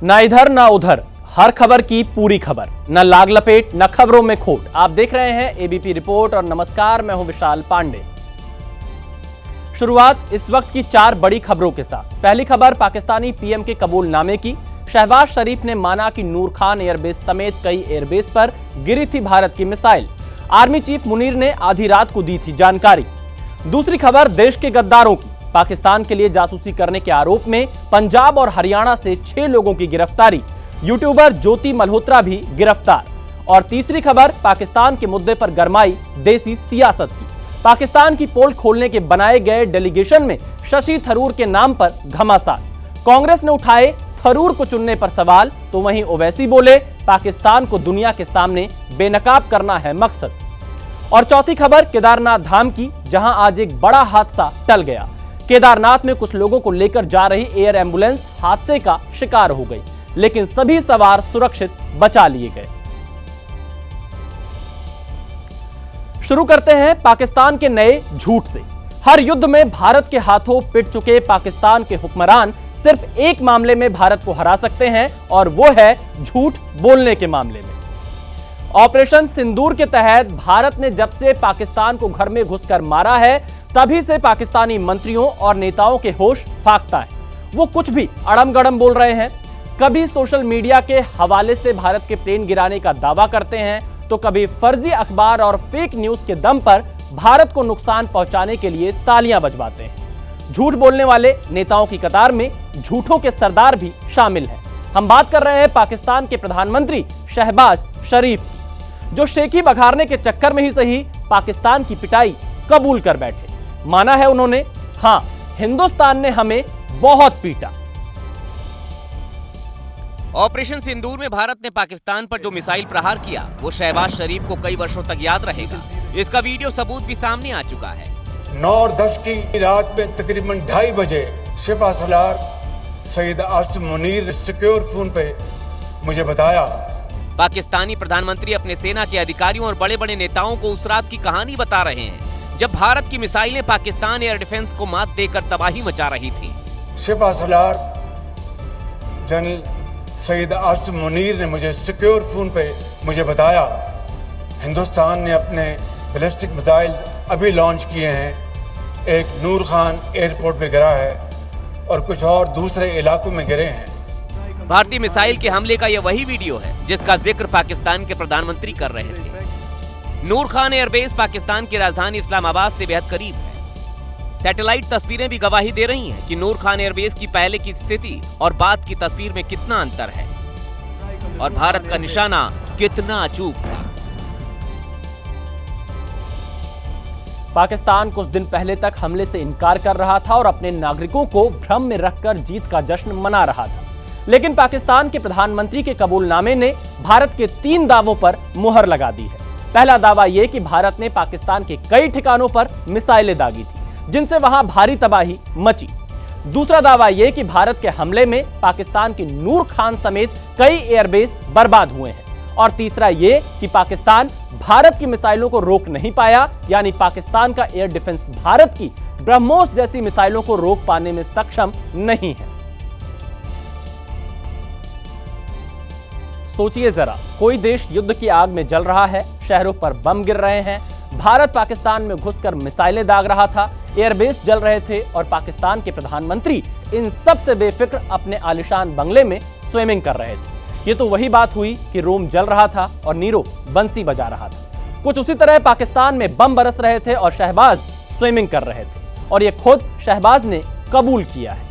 ना इधर ना उधर, हर खबर की पूरी खबर, न लाग लपेट न खबरों में खोट। आप देख रहे हैं एबीपी रिपोर्ट और नमस्कार, मैं हूं विशाल पांडे। शुरुआत इस वक्त की 4 बड़ी खबरों के साथ। पहली खबर पाकिस्तानी पीएम के कबूलनामे की। शहबाज शरीफ ने माना कि नूर खान एयरबेस समेत कई एयरबेस पर गिरी थी भारत की मिसाइल। आर्मी चीफ मुनीर ने आधी रात को दी थी जानकारी। दूसरी खबर देश के गद्दारों की। पाकिस्तान के लिए जासूसी करने के आरोप में पंजाब और हरियाणा से 6 लोगों की गिरफ्तारी। यूट्यूबर ज्योति मल्होत्रा भी गिरफ्तार। और तीसरी खबर पाकिस्तान के मुद्दे पर गरमाई देसी सियासत की। पाकिस्तान की पोल खोलने के बनाए गए डेलीगेशन में शशि थरूर के नाम पर घमासान। कांग्रेस ने उठाए थरूर को चुनने पर सवाल, तो वहीं ओवैसी बोले पाकिस्तान को दुनिया के सामने बेनकाब करना है मकसद। और चौथी खबर केदारनाथ धाम की, जहां आज एक बड़ा हादसा टल गया। केदारनाथ में कुछ लोगों को लेकर जा रही एयर एम्बुलेंस हादसे का शिकार हो गई, लेकिन सभी सवार सुरक्षित बचा लिए गए। शुरू करते हैं पाकिस्तान के नए झूठ से। हर युद्ध में भारत के हाथों पिट चुके पाकिस्तान के हुक्मरान सिर्फ एक मामले में भारत को हरा सकते हैं, और वो है झूठ बोलने के मामले में। ऑपरेशन सिंदूर के तहत भारत ने जब से पाकिस्तान को घर में घुसकर मारा है, तभी से पाकिस्तानी मंत्रियों और नेताओं के होश फाकता है। वो कुछ भी अड़म-गड़म बोल रहे हैं। कभी सोशल मीडिया के हवाले से भारत के प्लेन गिराने का दावा करते हैं, तो कभी फर्जी अखबार और फेक न्यूज के दम पर भारत को नुकसान पहुंचाने के लिए तालियां बजवाते हैं। झूठ बोलने वाले नेताओं की कतार में झूठों के सरदार भी शामिल हैं। हम बात कर रहे हैं पाकिस्तान के प्रधानमंत्री शहबाज शरीफ की, जो शेखी बघारने के चक्कर में ही सही पाकिस्तान की पिटाई कबूल कर बैठे। माना है उन्होंने, हां, हिंदुस्तान ने हमें बहुत पीटा। ऑपरेशन सिंदूर में भारत ने पाकिस्तान पर जो मिसाइल प्रहार किया, वो शहबाज शरीफ को कई वर्षों तक याद रहेगा। इसका वीडियो सबूत भी सामने आ चुका है। 9 और 10 की रात में तकरीबन 2:30 बजे शिफा सलार सईद आसिम मुनीर सिक्योर फोन पे मुझे बताया। पाकिस्तानी प्रधानमंत्री अपने सेना के अधिकारियों और बड़े बड़े नेताओं को उस रात की कहानी बता रहे हैं, जब भारत की मिसाइलें पाकिस्तान एयर डिफेंस को मात देकर तबाही मचा रही थी। शिफा सलार जनरल सईद आसिम मुनीर ने मुझे सिक्योर फोन पे मुझे बताया, हिंदुस्तान ने अपने बैलिस्टिक मिसाइल अभी लॉन्च किए हैं। एक नूर खान एयरपोर्ट पे गिरा है और कुछ और दूसरे इलाकों में गिरे हैं। भारतीय मिसाइल के हमले का यह वही वीडियो है जिसका जिक्र पाकिस्तान के प्रधानमंत्री कर रहे थे। नूर खान एयरबेस पाकिस्तान की राजधानी इस्लामाबाद से बेहद करीब है। सैटेलाइट तस्वीरें भी गवाही दे रही हैं कि नूर खान एयरबेस की पहले की स्थिति और बाद की तस्वीर में कितना अंतर है, और भारत का निशाना कितना अचूक था। पाकिस्तान कुछ दिन पहले तक हमले से इनकार कर रहा था और अपने नागरिकों को भ्रम में रखकर जीत का जश्न मना रहा था, लेकिन पाकिस्तान के प्रधानमंत्री के कबूलनामे ने भारत के 3 दावों पर मुहर लगा दी है। पहला दावा यह कि भारत ने पाकिस्तान के कई ठिकानों पर मिसाइलें दागी थी, जिनसे वहां भारी तबाही मची। दूसरा दावा यह कि भारत के हमले में पाकिस्तान के नूर खान समेत कई एयरबेस बर्बाद हुए हैं। और तीसरा यह कि पाकिस्तान भारत की मिसाइलों को रोक नहीं पाया, यानी पाकिस्तान का एयर डिफेंस भारत की ब्रह्मोस जैसी मिसाइलों को रोक पाने में सक्षम नहीं है। सोचिए जरा, कोई देश युद्ध की आग में जल रहा है, शहरों पर बम गिर रहे हैं, भारत पाकिस्तान में घुसकर मिसाइलें दाग रहा था, एयरबेस जल रहे थे, और पाकिस्तान के प्रधानमंत्री इन सब से बेफिक्र अपने आलिशान बंगले में स्विमिंग कर रहे थे। ये तो वही बात हुई कि रोम जल रहा था और नीरो बंसी बजा रहा था। कुछ उसी तरह पाकिस्तान में बम बरस रहे थे और शहबाज स्विमिंग कर रहे थे, और ये खुद शहबाज ने कबूल किया है।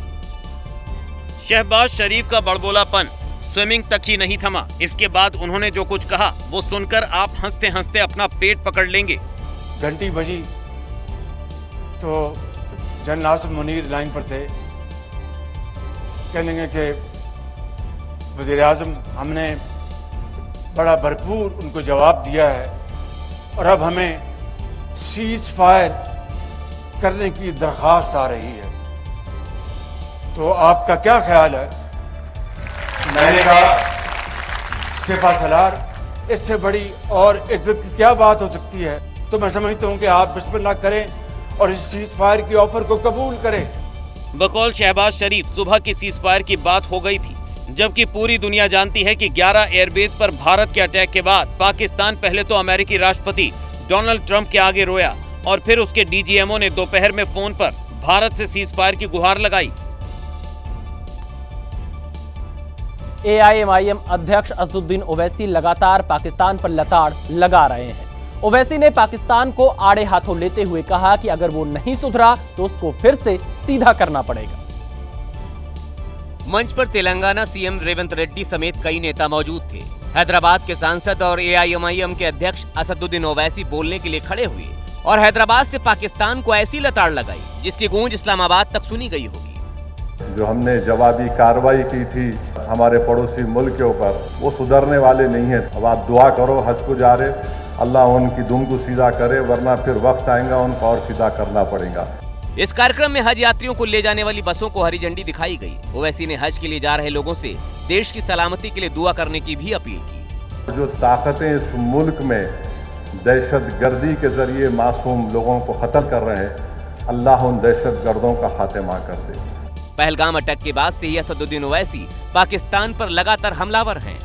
शहबाज शरीफ का बड़बोलापन स्विमिंग तक ही नहीं थमा। इसके बाद उन्होंने जो कुछ कहा वो सुनकर आप हंसते हंसते अपना पेट पकड़ लेंगे। घंटी बजी तो जनरल आसिम मुनीर लाइन पर थे। कहने लगे कि वज़ीर आज़म, हमने बड़ा भरपूर उनको जवाब दिया है और अब हमें सीज फायर करने की दरख्वास्त आ रही है, तो आपका क्या ख्याल है? मैंने कहा, सिफा सलार, इससे बड़ी और इज्जत की क्या बात हो सकती है? तो मैं समझता हूँ कि आप बिस्मिल्लाह करें और इस सीज फायर की ऑफर को कबूल करें। बकौल शहबाज शरीफ सुबह की सीज फायर की बात हो गई थी, जबकि पूरी दुनिया जानती है कि 11 एयरबेस पर भारत के अटैक के बाद पाकिस्तान पहले तो अमेरिकी राष्ट्रपति डोनाल्ड ट्रंप के आगे रोया और फिर उसके डीजीएमओ ने दोपहर में फोन पर भारत से सीजफायर की गुहार लगाई। AIMIM अध्यक्ष असदुद्दीन ओवैसी लगातार पाकिस्तान पर लताड़ लगा रहे हैं। ओवैसी ने पाकिस्तान को आड़े हाथों लेते हुए कहा कि अगर वो नहीं सुधरा तो उसको फिर से सीधा करना पड़ेगा। मंच पर तेलंगाना सीएम रेवंत रेड्डी समेत कई नेता मौजूद थे। हैदराबाद के सांसद और AIMIM के अध्यक्ष असदुद्दीन ओवैसी बोलने के लिए खड़े हुए और हैदराबाद से पाकिस्तान को ऐसी लताड़ लगाई जिसकी गूंज इस्लामाबाद तक सुनी गई होगी। जो हमने जवाबी कार्रवाई की थी हमारे पड़ोसी मुल्क के ऊपर, वो सुधरने वाले नहीं है। अब आप दुआ करो, हज को जा रहे, अल्लाह उनकी दुम को सीधा करे, वरना फिर वक्त आएगा उनको और सीधा करना पड़ेगा। इस कार्यक्रम में हज यात्रियों को ले जाने वाली बसों को हरी झंडी दिखाई गई। ओवैसी ने हज के लिए जा रहे लोगों से देश की सलामती के लिए दुआ करने की भी अपील की। जो ताकतें इस मुल्क में दहशतगर्दी के जरिए मासूम लोगों को कत्ल कर रहे हैं, अल्लाह उन दहशतगर्दों का खात्मा कर दे। पहलगाम अटैक के बाद से ही असदुद्दीन ओवैसी पाकिस्तान पर लगातार हमलावर हैं।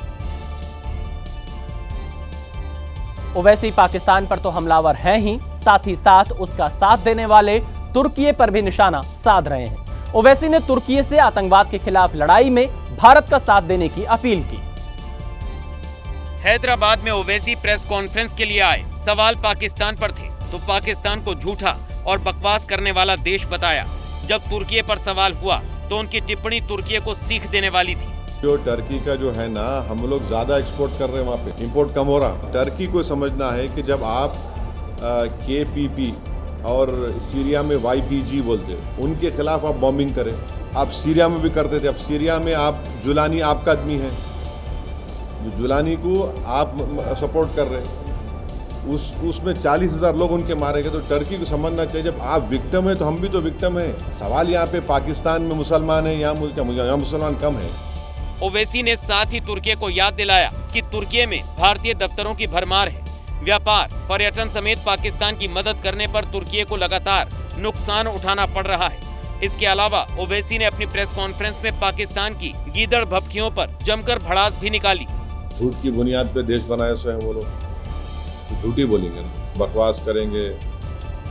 ओवैसी पाकिस्तान पर तो हमलावर हैं ही, साथ ही साथ उसका साथ देने वाले तुर्की पर भी निशाना साध रहे हैं। ओवैसी ने तुर्की से आतंकवाद के खिलाफ लड़ाई में भारत का साथ देने की अपील की। हैदराबाद में ओवैसी प्रेस कॉन्फ्रेंस के लिए आए। सवाल पाकिस्तान पर थे तो पाकिस्तान को झूठा और बकवास करने वाला देश बताया। जब तुर्की पर सवाल हुआ तो उनकी टिप्पणी तुर्की को सीख देने वाली थी। जो टर्की का जो है ना, हम लोग ज्यादा एक्सपोर्ट कर रहे हैं, वहाँ पे इंपोर्ट कम हो रहा। टर्की को समझना है कि जब आप KPP और सीरिया में YPG बोलते हैं, उनके खिलाफ आप बॉम्बिंग करें। आप सीरिया में भी करते थे। अब सीरिया में आप जुलानी आपका आदमी है, जो जुलानी को आप सपोर्ट कर रहे हैं, उसमें 40,000 लोग उनके मारे गए। तो टर्की को समझना चाहिए, जब आप विक्टिम है तो हम भी तो विक्टिम है। सवाल यहाँ पे पाकिस्तान में मुसलमान है, यहाँ मुसलमान कम है। ओवैसी ने साथ ही तुर्की को याद दिलाया कि तुर्की में भारतीय दफ्तरों की भरमार है। व्यापार, पर्यटन समेत पाकिस्तान की मदद करने पर तुर्की को लगातार नुकसान उठाना पड़ रहा है। इसके अलावा ओवैसी ने अपनी प्रेस कॉन्फ्रेंस में पाकिस्तान की गीदड़ भभकियों पर जमकर भड़ास भी निकाली। झूठ की बुनियाद पे देश बनाए स्वयं वो लोग, झूठी बोलेंगे ना, बकवास करेंगे,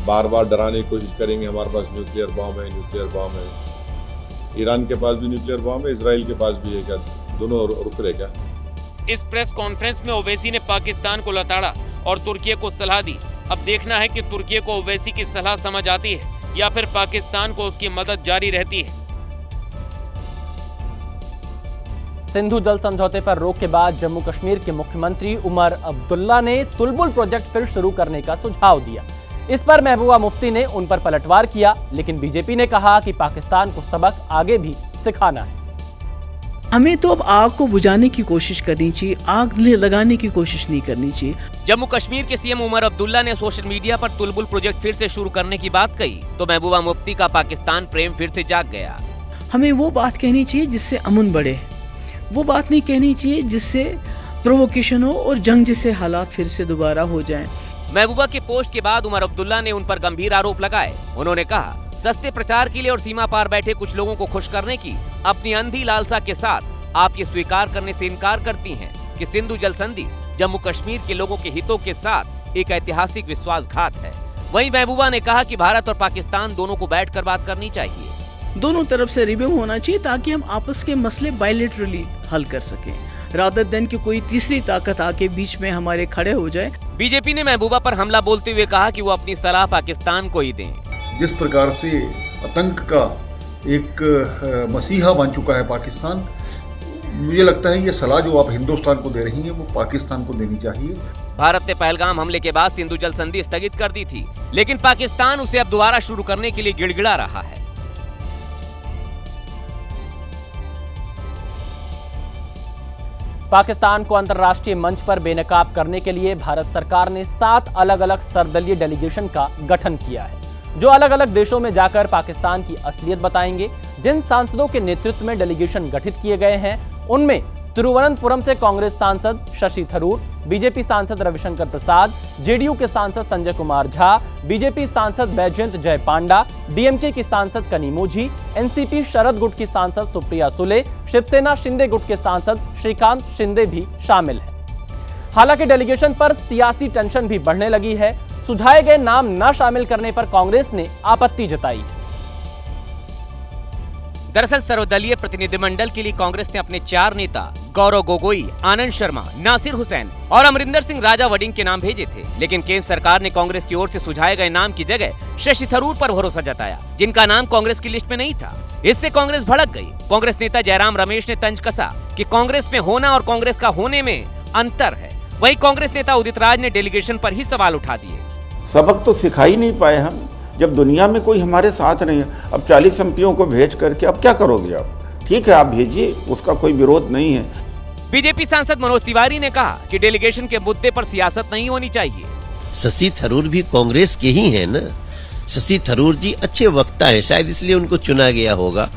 बार बार डराने की कोशिश करेंगे हमारे पास न्यूक्लियर बॉम्ब है, न्यूक्लियर बॉम्ब है। ईरान के पास भी न्यूक्लियर बॉम्ब है, इजराइल के पास भी है। क्या दोनों रुक रहे क्या? इस प्रेस कॉन्फ्रेंस में ओवैसी ने पाकिस्तान को लताड़ा और तुर्की को सलाह दी। अब देखना है कि तुर्की को ओवैसी की सलाह समझ आती है या फिर पाकिस्तान को उसकी मदद जारी रहती है। सिंधु जल समझौते पर रोक के बाद जम्मू कश्मीर के मुख्यमंत्री उमर अब्दुल्ला ने तुलबुल प्रोजेक्ट फिर शुरू करने का सुझाव दिया। इस पर महबूबा मुफ्ती ने उन पर पलटवार किया, लेकिन बीजेपी ने कहा कि पाकिस्तान को सबक आगे भी सिखाना है। हमें तो अब आग को बुझाने की कोशिश करनी चाहिए, आग लगाने की कोशिश नहीं करनी चाहिए। जम्मू कश्मीर के सीएम उमर अब्दुल्ला ने सोशल मीडिया पर तुलबुल प्रोजेक्ट फिर से शुरू करने की बात कही तो महबूबा मुफ्ती का पाकिस्तान प्रेम फिर से जाग गया। हमें वो बात कहनी चाहिए जिससे अमन बढ़े, वो बात नहीं कहनी चाहिए जिससे प्रोवोकेशन हो और जंग जैसे हालात फिर से दोबारा हो जाएं। महबूबा के पोस्ट के बाद उमर अब्दुल्ला ने उन पर गंभीर आरोप लगाए। उन्होंने कहा, सस्ते प्रचार के लिए और सीमा पार बैठे कुछ लोगों को खुश करने की अपनी अंधी लालसा के साथ आप ये स्वीकार करने से इनकार करती हैं कि सिंधु जल संधि जम्मू कश्मीर के लोगों के हितों के साथ एक ऐतिहासिक विश्वासघात है। वहीं महबूबा ने कहा कि भारत और पाकिस्तान दोनों को बैठकर बात करनी चाहिए। दोनों तरफ से रिव्यू होना चाहिए ताकि हम आपस के मसले बायलैटरली हल कर सकें, रादर देन कि कोई तीसरी ताकत आके बीच में हमारे खड़े हो जाए। बीजेपी ने महबूबा पर हमला बोलते हुए कहा कि वो अपनी सलाह पाकिस्तान को ही दें। जिस प्रकार से आतंक का एक मसीहा बन चुका है पाकिस्तान, मुझे लगता है ये सलाह जो आप हिंदुस्तान को दे रही हैं वो पाकिस्तान को देनी चाहिए। भारत ने पहलगाम हमले के बाद सिंधु जल संधि स्थगित कर दी थी, लेकिन पाकिस्तान उसे अब दोबारा शुरू करने के लिए गिड़गिड़ा रहा है। पाकिस्तान को अंतर्राष्ट्रीय मंच पर बेनकाब करने के लिए भारत सरकार ने 7 अलग अलग सर्वदलीय डेलीगेशन का गठन किया है, जो अलग अलग देशों में जाकर पाकिस्तान की असलियत बताएंगे। जिन सांसदों के नेतृत्व में डेलीगेशन गठित किए गए हैं, उनमें तिरुवनंतपुरम से कांग्रेस सांसद शशि थरूर, बीजेपी सांसद रविशंकर प्रसाद, जेडीयू के सांसद संजय कुमार झा, बीजेपी सांसद बैजयंत जय पांडा, डीएमके की सांसद कनिमोझी, एनसीपी शरद गुट की सांसद सुप्रिया सुले, शिवसेना शिंदे गुट के सांसद श्रीकांत शिंदे भी शामिल है। हालांकि डेलीगेशन पर सियासी टेंशन भी बढ़ने लगी है। सुझाए गए नाम न शामिल करने पर कांग्रेस ने आपत्ति जताई। दरअसल सर्वदलीय प्रतिनिधिमंडल के लिए कांग्रेस ने अपने 4 नेता गौरव गोगोई, आनंद शर्मा, नासिर हुसैन और अमरिंदर सिंह राजा वडिंग के नाम भेजे थे, लेकिन केंद्र सरकार ने कांग्रेस की ओर से सुझाए गए नाम की जगह शशि थरूर पर भरोसा जताया, जिनका नाम कांग्रेस की लिस्ट में नहीं था। इससे कांग्रेस भड़क गई। कांग्रेस नेता जयराम रमेश ने तंज कसा कि कांग्रेस में होना और कांग्रेस का होने में अंतर है। वहीं कांग्रेस नेता उदित राज ने डेलीगेशन पर ही सवाल उठा दिए। सबक तो सिखा ही नहीं पाए हम, जब दुनिया में कोई हमारे साथ नहीं है। अब 40 एमपीओं को भेज करके अब क्या करोगे आप? ठीक है, आप भेजिए, उसका कोई विरोध नहीं है। बीजेपी सांसद मनोज तिवारी ने कहा कि डेलीगेशन के मुद्दे पर सियासत नहीं होनी चाहिए। शशि थरूर भी कांग्रेस के ही हैं ना। शशि थरूर जी अच्छे वक्ता हैं, शायद इसलिए उनको चुना गया होगा।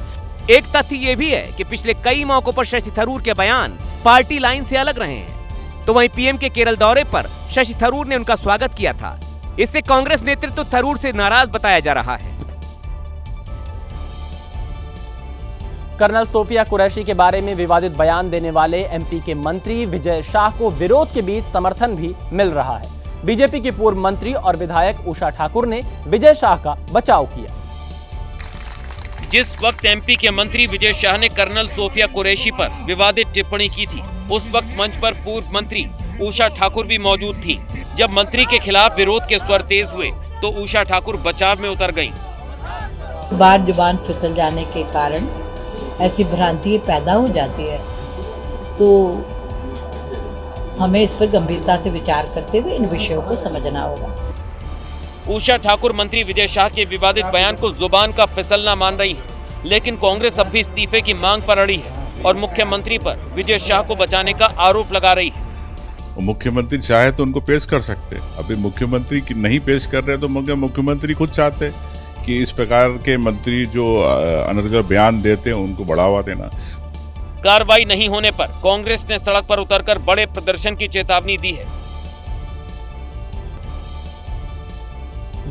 एक तथ्य ये भी है कि पिछले कई मौकों पर शशि थरूर के बयान पार्टी लाइन से अलग रहे हैं। तो वहीं पीएम के केरल दौरे पर शशि थरूर ने उनका स्वागत किया था। इससे कांग्रेस नेतृत्व थरूर से नाराज बताया जा रहा है। कर्नल सोफिया कुरैशी के बारे में विवादित बयान देने वाले एमपी के मंत्री विजय शाह को विरोध के बीच समर्थन भी मिल रहा है। बीजेपी की पूर्व मंत्री और विधायक उषा ठाकुर ने विजय शाह का बचाव किया। जिस वक्त एमपी के मंत्री विजय शाह ने कर्नल सोफिया कुरैशी पर विवादित टिप्पणी की थी, उस वक्त मंच पर पूर्व मंत्री उषा ठाकुर भी मौजूद थी। जब मंत्री के खिलाफ विरोध के स्वर तेज हुए तो उषा ठाकुर बचाव में उतर गईं। बार जुबान फिसल जाने के कारण ऐसी भ्रांति पैदा हो जाती है, तो हमें इस पर गंभीरता से विचार करते हुए इन विषयों को समझना होगा। उषा ठाकुर मंत्री विजय शाह के विवादित बयान को जुबान का फिसलना मान रही है, लेकिन कांग्रेस अब भी इस्तीफे की मांग पर अड़ी है और मुख्यमंत्री पर विजय शाह को बचाने का आरोप लगा रही है। मुख्यमंत्री चाहे तो उनको पेश कर सकते, अभी मुख्यमंत्री की नहीं पेश कर रहे तो मुख्यमंत्री खुद चाहते कि इस प्रकार के मंत्री जो अनर्गल बयान देते हैं उनको बढ़ावा देना। कार्रवाई नहीं होने पर कांग्रेस ने सड़क पर उतरकर बड़े प्रदर्शन की चेतावनी दी है।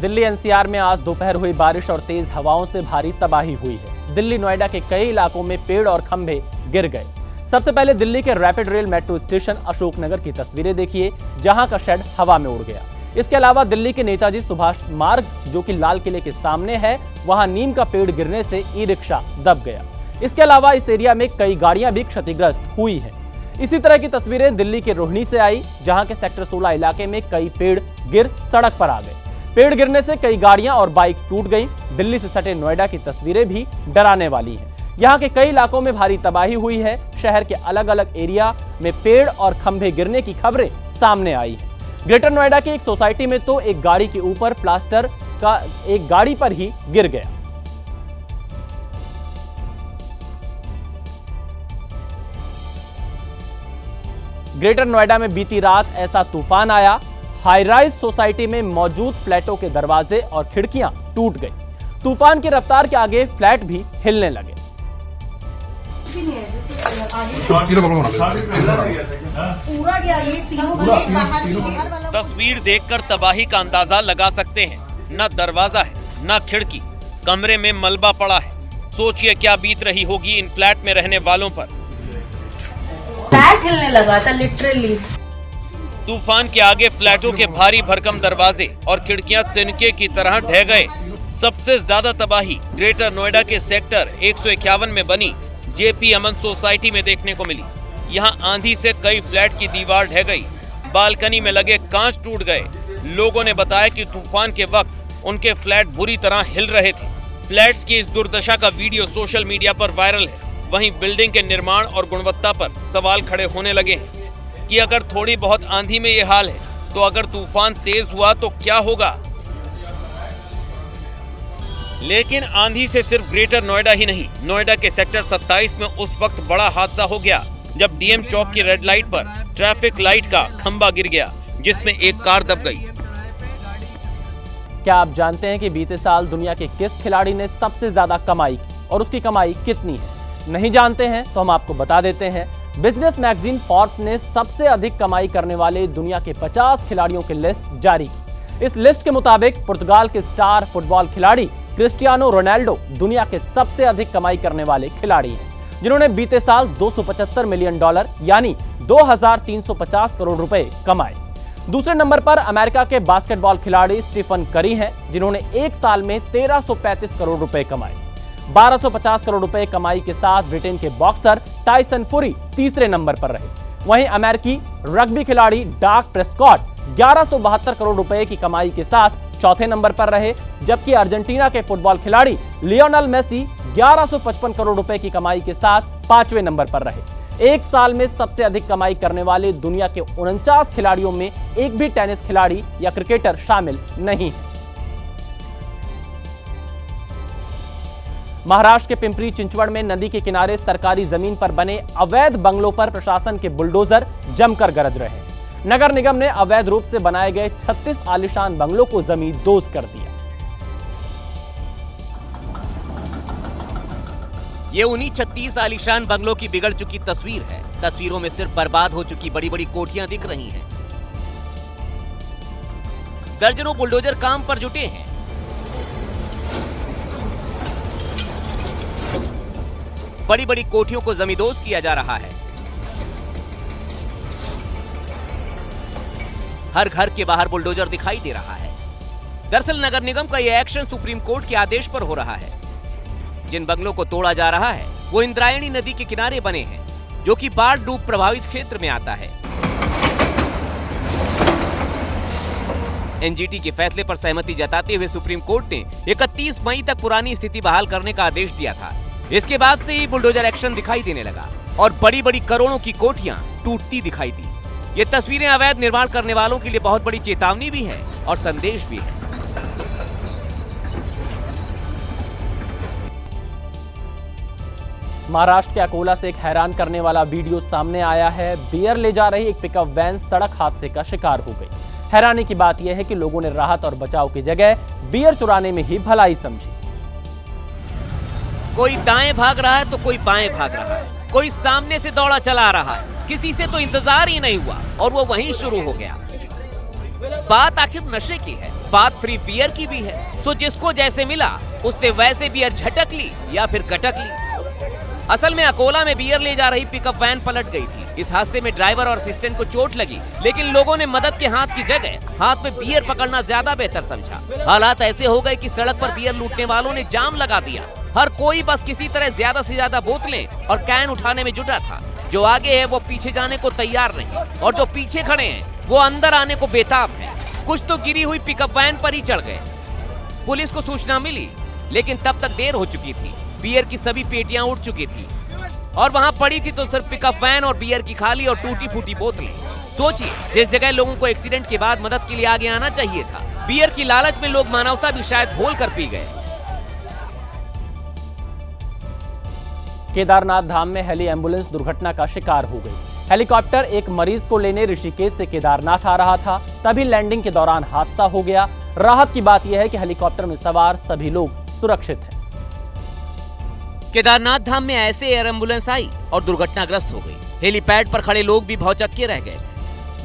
दिल्ली एनसीआर में आज दोपहर हुई बारिश और तेज हवाओं से भारी तबाही हुई है। दिल्ली नोएडा के कई इलाकों में पेड़ और खंभे गिर गए। सबसे पहले दिल्ली के rapid rail metro station Ashoknagar की तस्वीरें देखिए, जहां का शेड हवा में उड़ गया। इसके अलावा दिल्ली के नेताजी सुभाष मार्ग जो कि लाल किले के सामने है, वहां नीम का पेड़ गिरने से ई रिक्शा दब गया। इसके अलावा इस एरिया में कई गाड़ियां भी क्षतिग्रस्त हुई हैं। इसी तरह की तस्वीरें दिल्ली के रोहिणी से आई, जहां के सेक्टर 16 इलाके में कई पेड़ गिर सड़क पर आ गए। पेड़ गिरने से कई गाड़ियां और बाइक टूट गईं। दिल्ली से सटे नोएडा की तस्वीरें भी डराने वाली हैं। यहाँ के कई इलाकों में भारी तबाही हुई है। शहर के अलग अलग एरिया में पेड़ और खंभे गिरने की खबरें सामने आई हैं। ग्रेटर नोएडा की एक सोसाइटी में तो एक गाड़ी के ऊपर प्लास्टर का एक गाड़ी पर ही गिर गया। ग्रेटर नोएडा में बीती रात ऐसा तूफान आया, हाई राइज सोसाइटी में मौजूद फ्लैटों के दरवाजे और खिड़कियां टूट गई। तूफान की रफ्तार के आगे फ्लैट भी हिलने लगे। तस्वीर देखकर तबाही का अंदाजा लगा सकते हैं। न दरवाजा है, न खिड़की, कमरे में मलबा पड़ा है। सोचिए क्या बीत रही होगी इन फ्लैट में रहने वालों पर। फ्लैट हिलने लगा था लिटरली। तूफान के आगे फ्लैटों के भारी भरकम दरवाजे और खिड़कियां तिनके की तरह ढह गए। सबसे ज्यादा तबाही ग्रेटर नोएडा के सेक्टर 151 में बनी जेपी अमन सोसाइटी में देखने को मिली। यहाँ आंधी से कई फ्लैट की दीवार ढह गई, बालकनी में लगे कांच टूट गए। लोगों ने बताया कि तूफान के वक्त उनके फ्लैट बुरी तरह हिल रहे थे। फ्लैट्स की इस दुर्दशा का वीडियो सोशल मीडिया पर वायरल है। वहीं बिल्डिंग के निर्माण और गुणवत्ता पर सवाल खड़े होने लगे हैं कि अगर थोड़ी बहुत आंधी में ये हाल है तो अगर तूफान तेज हुआ तो क्या होगा। लेकिन आंधी से सिर्फ ग्रेटर नोएडा ही नहीं, नोएडा के सेक्टर 27 में उस वक्त बड़ा हादसा हो गया जब डीएम चौक की रेड लाइट पर ट्रैफिक लाइट का खंभा गिर गया, जिसमें एक कार दब गई। क्या आप जानते हैं कि बीते साल दुनिया के किस खिलाड़ी ने सबसे ज्यादा कमाई की और उसकी कमाई कितनी है? नहीं जानते हैं तो हम आपको बता देते हैं। बिजनेस मैगजीन फोर्ब्स ने सबसे अधिक कमाई करने वाले दुनिया के 50 खिलाड़ियों की लिस्ट जारी की। इस लिस्ट के मुताबिक पुर्तगाल के स्टार फुटबॉल खिलाड़ी क्रिस्टियानो रोनाल्डो दुनिया के सबसे अधिक कमाई करने वाले खिलाड़ी हैं, जिन्होंने बीते साल $275 मिलियन यानी 2,350 करोड़ रुपए कमाए। दूसरे नंबर पर अमेरिका के बास्केटबॉल खिलाड़ी स्टीफन करी हैं, जिन्होंने एक साल में 1335 करोड़ रुपए कमाए। 1250 करोड़ रुपए कमाई के साथ ब्रिटेन के बॉक्सर टाइसन फुरी तीसरे नंबर पर रहे। वहीं अमेरिकी रग्बी खिलाड़ी डार्क प्रेस्कॉट 1172 करोड़ रुपए की कमाई के साथ चौथे नंबर पर रहे, जबकि अर्जेंटीना के फुटबॉल खिलाड़ी लियोनेल मेसी 1155 करोड़ रुपए की कमाई के साथ पांचवें नंबर पर रहे। एक साल में सबसे अधिक कमाई करने वाले दुनिया के 49 खिलाड़ियों में एक भी टेनिस खिलाड़ी या क्रिकेटर शामिल नहीं है। महाराष्ट्र के पिंपरी चिंचवड़ में नदी के किनारे सरकारी जमीन पर बने अवैध बंगलों पर प्रशासन के बुलडोजर जमकर गरज रहे हैं। नगर निगम ने अवैध रूप से बनाए गए 36 आलीशान बंगलों को जमींदोज कर दिया। ये उन्हीं 36 आलीशान बंगलों की बिगड़ चुकी तस्वीर है। तस्वीरों में सिर्फ बर्बाद हो चुकी बड़ी बड़ी कोठियां दिख रही हैं। दर्जनों बुलडोजर काम पर जुटे हैं। बड़ी बड़ी कोठियों को जमींदोज किया जा रहा है। हर घर के बाहर बुलडोजर दिखाई दे रहा है। दरअसल नगर निगम का यह एक्शन सुप्रीम कोर्ट के आदेश पर हो रहा है। जिन बंगलों को तोड़ा जा रहा है वो इंद्रायणी नदी के किनारे बने हैं, जो कि बाढ़ डूब प्रभावित क्षेत्र में आता है। एनजीटी के फैसले पर सहमति जताते हुए सुप्रीम कोर्ट ने 31 मई तक पुरानी स्थिति बहाल करने का आदेश दिया था। इसके बाद से ही बुलडोजर एक्शन दिखाई देने लगा और बड़ी बड़ी करोड़ों की कोठियां टूटती दिखाई दी। ये तस्वीरें अवैध निर्माण करने वालों के लिए बहुत बड़ी चेतावनी भी है और संदेश भी है। महाराष्ट्र के अकोला से एक हैरान करने वाला वीडियो सामने आया है। बियर ले जा रही एक पिकअप वैन सड़क हादसे का शिकार हो गई। हैरानी की बात यह है कि लोगों ने राहत और बचाव की जगह बियर चुराने में ही भलाई समझी। कोई दाएं भाग रहा है तो कोई बाएं भाग रहा है, कोई सामने से दौड़ा चला आ रहा है। किसी से तो इंतजार ही नहीं हुआ और वो वहीं शुरू हो गया। बात आखिर नशे की है, बात फ्री बियर की भी है। तो जिसको जैसे मिला उसने वैसे बियर झटक ली या फिर कटक ली। असल में अकोला में बियर ले जा रही पिकअप वैन पलट गई थी। इस हादसे में ड्राइवर और असिस्टेंट को चोट लगी, लेकिन लोगों ने मदद के हाथ की जगह हाथ में बियर पकड़ना ज्यादा बेहतर समझा। हालात ऐसे हो गए कि सड़क पर बियर लूटने वालों ने जाम लगा दिया। हर कोई बस किसी तरह ज्यादा से ज्यादा बोतलें और कैन उठाने में जुटा था। जो आगे है वो पीछे जाने को तैयार नहीं और जो पीछे खड़े हैं वो अंदर आने को बेताब है। कुछ तो गिरी हुई पिकअप वैन पर ही चढ़ गए। पुलिस को सूचना मिली, लेकिन तब तक देर हो चुकी थी। बियर की सभी पेटियां उठ चुकी थी और वहां पड़ी थी तो सिर्फ पिकअप वैन और बियर की खाली और टूटी फूटी बोतलें। सोचिए, जिस जगह लोगों को एक्सीडेंट के बाद मदद के लिए आगे आना चाहिए था, बियर की लालच में लोग मानवता भी शायद भूल कर पी गए। केदारनाथ धाम में हेली एम्बुलेंस दुर्घटना का शिकार हो गई। हेलीकॉप्टर एक मरीज को लेने ऋषिकेश से केदारनाथ आ रहा था, तभी लैंडिंग के दौरान हादसा हो गया। राहत की बात यह है कि हेलीकॉप्टर में सवार सभी लोग सुरक्षित हैं। केदारनाथ धाम में ऐसे एयर एम्बुलेंस आई और दुर्घटनाग्रस्त हो गई। हेलीपैड पर खड़े लोग भी भौचक्के रह गए।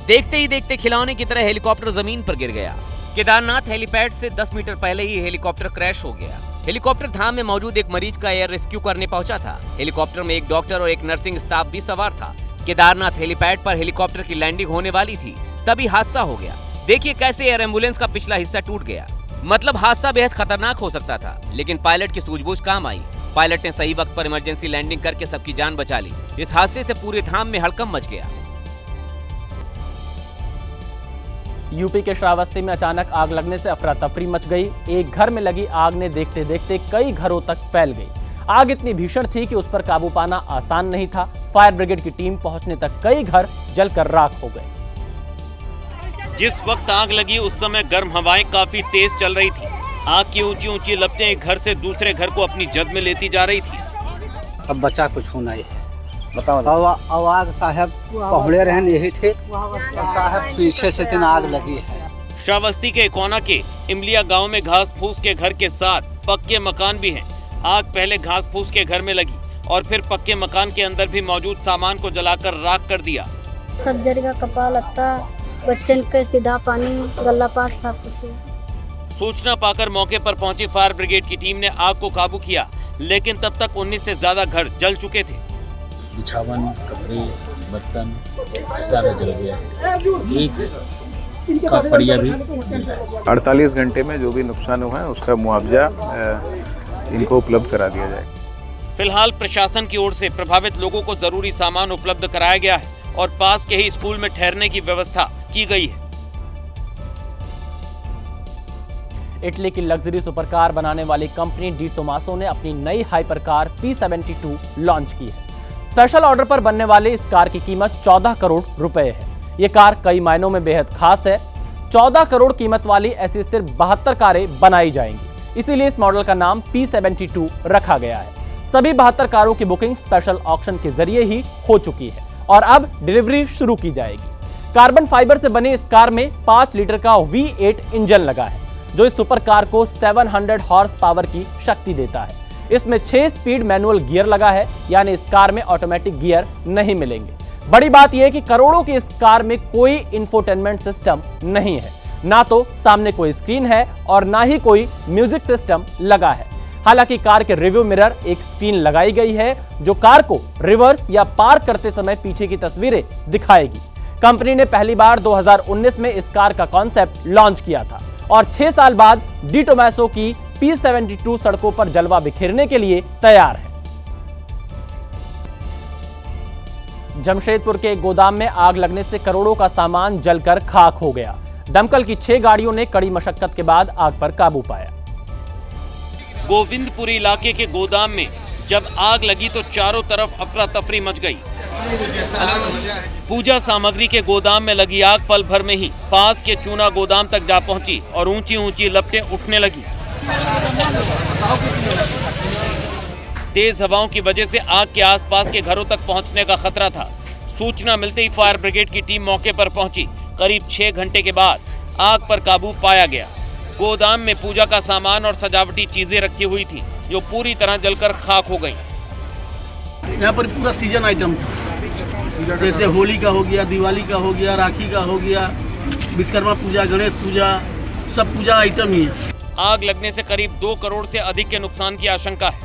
देखते ही देखते खिलौने की तरह हेलीकॉप्टर जमीन पर गिर गया। केदारनाथ हेलीपैड से 10 मीटर पहले ही हेलीकॉप्टर क्रैश हो गया। हेलीकॉप्टर धाम में मौजूद एक मरीज का एयर रेस्क्यू करने पहुंचा था। हेलीकॉप्टर में एक डॉक्टर और एक नर्सिंग स्टाफ भी सवार था। केदारनाथ हेलीपैड पर हेलीकॉप्टर की लैंडिंग होने वाली थी, तभी हादसा हो गया। देखिए कैसे एयर एम्बुलेंस का पिछला हिस्सा टूट गया। मतलब हादसा बेहद खतरनाक हो सकता था, लेकिन पायलट की सूझबूझ काम आई। पायलट ने सही वक्त पर इमरजेंसी लैंडिंग करके सबकी जान बचा ली। इस हादसे से पूरे धाम में हड़कंप मच गया। यूपी के श्रावस्ती में अचानक आग लगने से अफरा तफरी मच गई। एक घर में लगी आग ने देखते देखते कई घरों तक फैल गई। आग इतनी भीषण थी कि उस पर काबू पाना आसान नहीं था। फायर ब्रिगेड की टीम पहुंचने तक कई घर जलकर राख हो गए। जिस वक्त आग लगी उस समय गर्म हवाएं काफी तेज चल रही थी। आग की ऊंची ऊंची लपटें एक घर से दूसरे घर को अपनी जद में लेती जा रही थी। अब बचा कुछ होना है, बताओ। आग साहब पहुड़े रहन यही थे, साहब पीछे से इतना आग लगी है। श्रावस्ती के कोना के इमलिया गांव में घास फूस के घर के साथ पक्के मकान भी हैं। आग पहले घास फूस के घर में लगी और फिर पक्के मकान के अंदर भी मौजूद सामान को जलाकर राख कर दिया। सब जर का कपड़ा लगता, बच्चन के सीधा पानी, गल्ला पास सब कुछ। सूचना पाकर मौके पर पहुंची फायर ब्रिगेड की टीम ने आग को काबू किया, लेकिन तब तक 19 से ज्यादा घर जल चुके थे। बिछावन, कपड़े, बर्तन सारा जल गया। एक कपड़िया भी। 48 घंटे में जो भी नुकसान हुआ है उसका मुआवजा इनको उपलब्ध करा दिया जाए। फिलहाल प्रशासन की ओर से प्रभावित लोगों को जरूरी सामान उपलब्ध कराया गया है और पास के ही स्कूल में ठहरने की व्यवस्था की गई है। इटली की लग्जरी सुपरकार बनाने वाली कंपनी डी टोमासो ने अपनी नई हाइपर कार P72 लॉन्च की है। स्पेशल ऑर्डर पर बनने वाली इस कार की कीमत 14 करोड़ रुपए है। ये कार कई मायनों में बेहद खास है। 14 करोड़ कीमत वाली ऐसी सिर्फ 72 कारें बनाई जाएंगी, इसीलिए इस मॉडल का नाम P72 रखा गया है। सभी 72 कारों की बुकिंग स्पेशल ऑक्शन के जरिए ही हो चुकी है और अब डिलीवरी शुरू की जाएगी। कार्बन फाइबर से बनी इस कार में 5 लीटर का V8 इंजन लगा है, जो इस सुपर कार को 700 हॉर्स पावर की शक्ति देता है। इसमें 6 स्पीड मैनुअल गियर लगा है, यानी इस कार में ऑटोमेटिक गियर नहीं मिलेंगे। बड़ी बात यह है कि करोड़ों की इस कार में कोई इंफोटेनमेंट सिस्टम नहीं है, ना तो सामने कोई स्क्रीन है और ना ही कोई म्यूजिक सिस्टम लगा है। हालांकि कार के रिव्यू मिरर एक स्क्रीन लगाई गई है, जो कार को रिवर्स या पार्क करते समय पीछे की तस्वीरें दिखाएगी। कंपनी ने पहली बार 2019 में इस कार का कॉन्सेप्ट लॉन्च किया था और 6 साल बाद डी टोमासो की P72 सड़कों पर जलवा बिखेरने के लिए तैयार है। जमशेदपुर के एक गोदाम में आग लगने से करोड़ों का सामान जलकर खाक हो गया। दमकल की 6 गाड़ियों ने कड़ी मशक्कत के बाद आग पर काबू पाया। गोविंदपुरी इलाके के गोदाम में जब आग लगी तो चारों तरफ अफरा तफरी मच गई। पूजा सामग्री के गोदाम में लगी आग पल भर में ही पास के चूना गोदाम तक जा पहुंची और ऊंची ऊंची लपटें उठने लगी। तेज हवाओं की वजह से आग के आसपास के घरों तक पहुंचने का खतरा था। सूचना मिलते ही फायर ब्रिगेड की टीम मौके पर पहुंची। करीब 6 घंटे के बाद आग पर काबू पाया गया। गोदाम में पूजा का सामान और सजावटी चीजें रखी हुई थी, जो पूरी तरह जलकर खाक हो गईं। यहाँ पर पूरा सीजन आइटम था, जैसे होली का हो गया, दिवाली का हो गया, राखी का हो गया, विश्वकर्मा पूजा, गणेश पूजा, सब पूजा आइटम ही है। आग लगने से करीब 2 करोड़ से अधिक के नुकसान की आशंका है।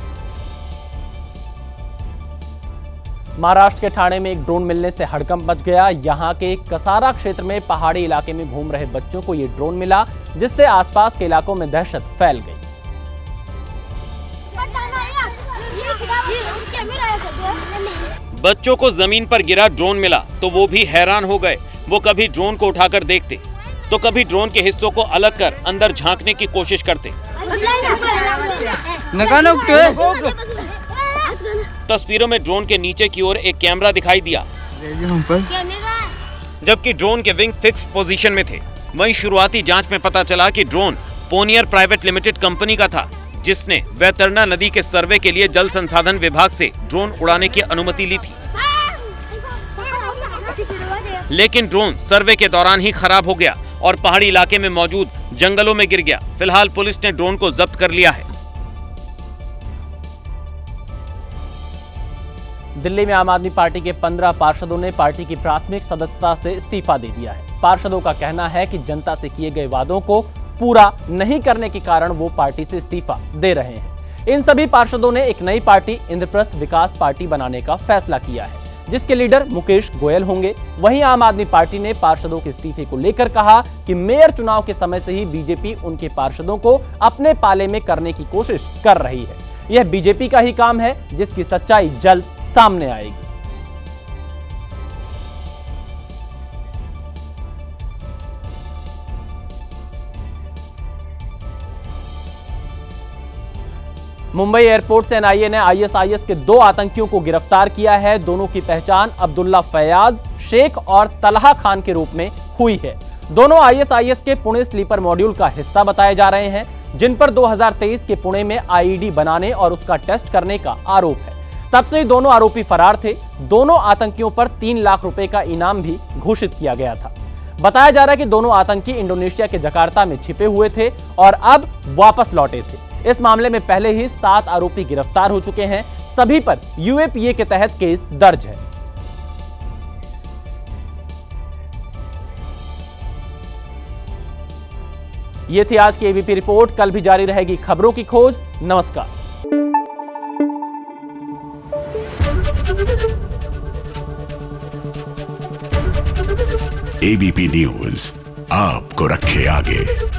महाराष्ट्र के ठाणे में एक ड्रोन मिलने से हड़कंप मच गया। यहां के कसारा क्षेत्र में पहाड़ी इलाके में घूम रहे बच्चों को यह ड्रोन मिला, जिससे आसपास के इलाकों में दहशत फैल गई। बच्चों को जमीन पर गिरा ड्रोन मिला तो वो भी हैरान हो गए। वो कभी ड्रोन को उठाकर देखते तो कभी ड्रोन के हिस्सों को अलग कर अंदर झांकने की कोशिश करते। तस्वीरों में ड्रोन के नीचे की ओर एक कैमरा दिखाई दिया, जबकि ड्रोन के विंग फिक्स पोजीशन में थे। वहीं शुरुआती जांच में पता चला कि ड्रोन पोनियर प्राइवेट लिमिटेड कंपनी का था, जिसने वैतरणा नदी के सर्वे के लिए जल संसाधन विभाग से ड्रोन उड़ाने की अनुमति ली थी। लेकिन ड्रोन सर्वे के दौरान ही खराब हो गया और पहाड़ी इलाके में मौजूद जंगलों में गिर गया। फिलहाल पुलिस ने ड्रोन को जब्त कर लिया है। दिल्ली में आम आदमी पार्टी के 15 पार्षदों ने पार्टी की प्राथमिक सदस्यता से इस्तीफा दे दिया है। पार्षदों का कहना है कि जनता से किए गए वादों को पूरा नहीं करने के कारण वो पार्टी से इस्तीफा दे रहे हैं। इन सभी पार्षदों ने एक नई पार्टी इंद्रप्रस्थ विकास पार्टी बनाने का फैसला किया है, जिसके लीडर मुकेश गोयल होंगे। वहीं आम आदमी पार्टी ने पार्षदों के इस्तीफे को लेकर कहा कि मेयर चुनाव के समय से ही बीजेपी उनके पार्षदों को अपने पाले में करने की कोशिश कर रही है। यह बीजेपी का ही काम है, जिसकी सच्चाई जल्द सामने आएगी। मुंबई एयरपोर्ट से एनआईए ने आईएसआईएस के 2 आतंकियों को गिरफ्तार किया है। दोनों की पहचान अब्दुल्ला फैयाज शेख और तलहा खान के रूप में हुई है। दोनों आईएसआईएस के पुणे स्लीपर मॉड्यूल का हिस्सा बताए जा रहे हैं, जिन पर 2023 के पुणे में आईईडी बनाने और उसका टेस्ट करने का आरोप है। तब से दोनों आरोपी फरार थे। दोनों आतंकियों पर 3 लाख रुपए का इनाम भी घोषित किया गया था। बताया जा रहा है कि दोनों आतंकी इंडोनेशिया के जकार्ता में छिपे हुए थे और अब वापस लौटे थे। इस मामले में पहले ही 7 आरोपी गिरफ्तार हो चुके हैं। सभी पर यूएपीए के तहत केस दर्ज है। ये थी आज की एबीपी रिपोर्ट। कल भी जारी रहेगी खबरों की खोज। नमस्कार। एबीपी न्यूज आपको रखे आगे।